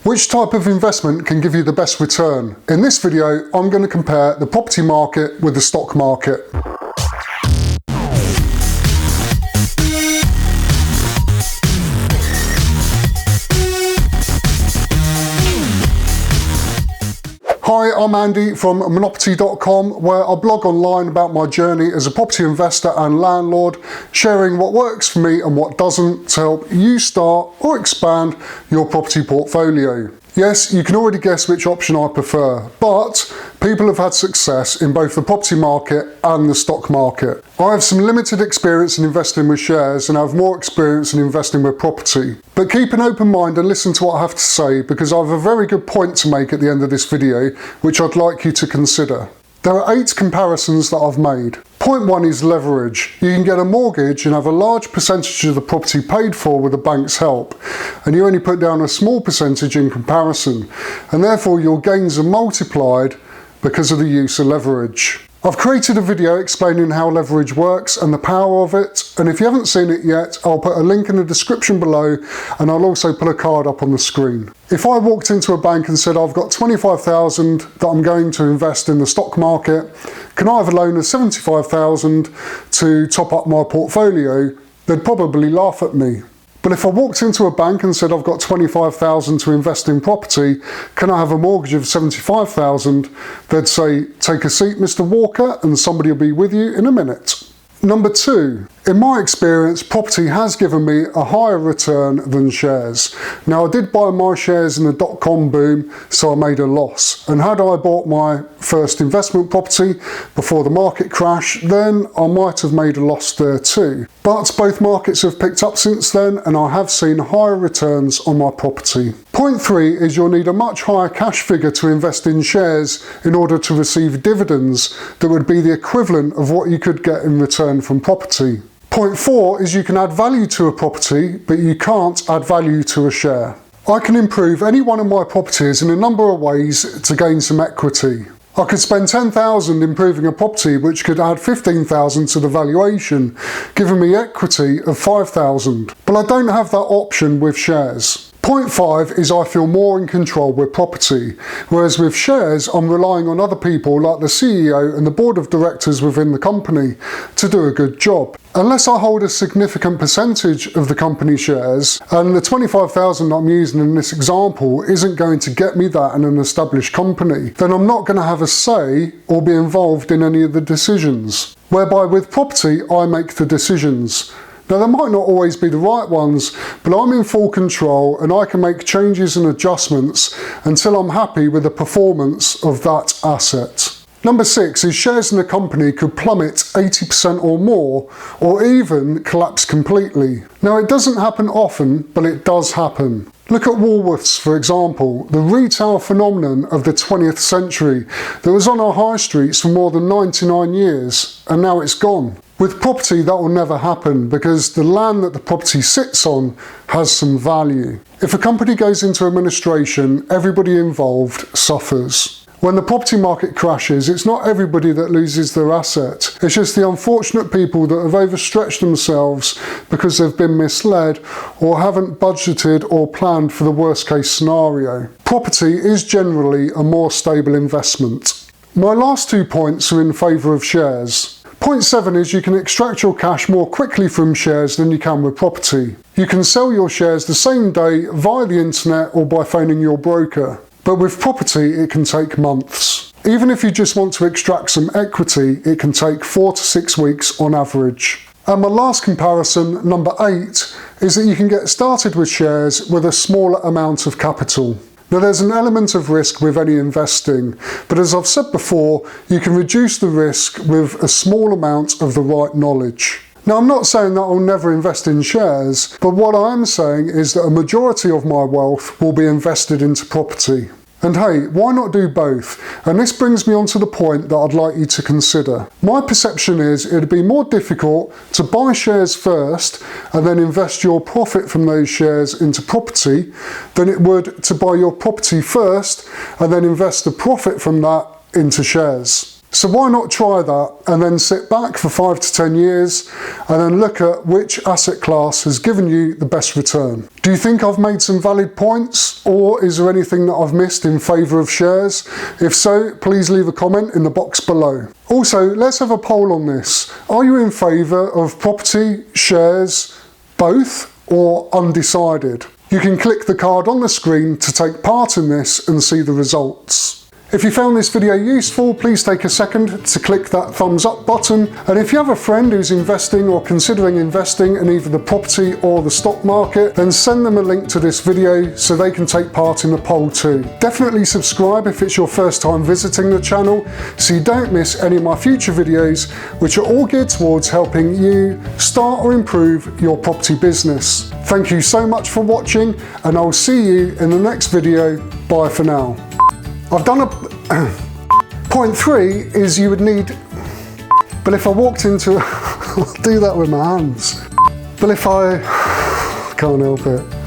Which type of investment can give you the best return? In this video, I'm going to compare the property market with the stock market. Hi, I'm Andy from Monoperty.com, where I blog online about my journey as a property investor and landlord, sharing what works for me and what doesn't to help you start or expand your property portfolio. Yes, you can already guess which option I prefer, but people have had success in both the property market and the stock market. I have some limited experience in investing with shares and have more experience in investing with property. But keep an open mind and listen to what I have to say, because I have a very good point to make at the end of this video, which I'd like you to consider. There are 8 comparisons that I've made. Point 1 is leverage. You can get a mortgage and have a large percentage of the property paid for with the bank's help, and you only put down a small percentage in comparison, and therefore your gains are multiplied because of the use of leverage. I've created a video explaining how leverage works and the power of it, and if you haven't seen it yet, I'll put a link in the description below, and I'll also put a card up on the screen. If I walked into a bank and said I've got 25,000 that I'm going to invest in the stock market, can I have a loan of 75,000 to top up my portfolio? They'd probably laugh at me. But if I walked into a bank and said I've got 25,000 to invest in property, can I have a mortgage of 75,000? They'd say, take a seat, Mr. Walker, and somebody will be with you in a minute. Number 2, in my experience, property has given me a higher return than shares. Now, I did buy my shares in the dot-com boom, so I made a loss. And had I bought my first investment property before the market crash, then I might have made a loss there too. But both markets have picked up since then, and I have seen higher returns on my property. Point 3 is you'll need a much higher cash figure to invest in shares in order to receive dividends that would be the equivalent of what you could get in return from property. Point 4 is you can add value to a property, but you can't add value to a share. I can improve any one of my properties in a number of ways to gain some equity. I could spend 10,000 improving a property, which could add 15,000 to the valuation, giving me equity of 5,000. But I don't have that option with shares. Point 5 is I feel more in control with property, whereas with shares I'm relying on other people like the CEO and the board of directors within the company to do a good job. Unless I hold a significant percentage of the company shares, and the 25,000 I'm using in this example isn't going to get me that in an established company, then I'm not going to have a say or be involved in any of the decisions. Whereby with property I make the decisions. Now, they might not always be the right ones, but I'm in full control and I can make changes and adjustments until I'm happy with the performance of that asset. Number 6 is shares in a company could plummet 80% or more, or even collapse completely. Now, it doesn't happen often, but it does happen. Look at Woolworths, for example, the retail phenomenon of the 20th century that was on our high streets for more than 99 years, and now it's gone. With property, that will never happen because the land that the property sits on has some value. If a company goes into administration, everybody involved suffers. When the property market crashes, it's not everybody that loses their asset. It's just the unfortunate people that have overstretched themselves because they've been misled or haven't budgeted or planned for the worst case scenario. Property is generally a more stable investment. My last 2 points are in favour of shares. Point 7 is you can extract your cash more quickly from shares than you can with property. You can sell your shares the same day via the internet or by phoning your broker. But with property, it can take months. Even if you just want to extract some equity, it can take 4 to 6 weeks on average. And my last comparison, number 8, is that you can get started with shares with a smaller amount of capital. Now, there's an element of risk with any investing, but as I've said before, you can reduce the risk with a small amount of the right knowledge. Now, I'm not saying that I'll never invest in shares, but what I am saying is that a majority of my wealth will be invested into property. And hey, why not do both? And this brings me on to the point that I'd like you to consider. My perception is it'd be more difficult to buy shares first and then invest your profit from those shares into property than it would to buy your property first and then invest the profit from that into shares. So why not try that and then sit back for 5 to 10 years and then look at which asset class has given you the best return. Do you think I've made some valid points, or is there anything that I've missed in favour of shares? If so, please leave a comment in the box below. Also, let's have a poll on this. Are you in favour of property, shares, both, or undecided? You can click the card on the screen to take part in this and see the results. If you found this video useful, please take a second to click that thumbs up button. And if you have a friend who's investing or considering investing in either the property or the stock market, then send them a link to this video so they can take part in the poll too. Definitely subscribe if it's your first time visiting the channel so you don't miss any of my future videos, which are all geared towards helping you start or improve your property business. Thank you so much for watching, and I'll see you in the next video. Bye for now. I've done point 3 is you would need, but if I walked into, I'll do that with my hands, but if I can't help it.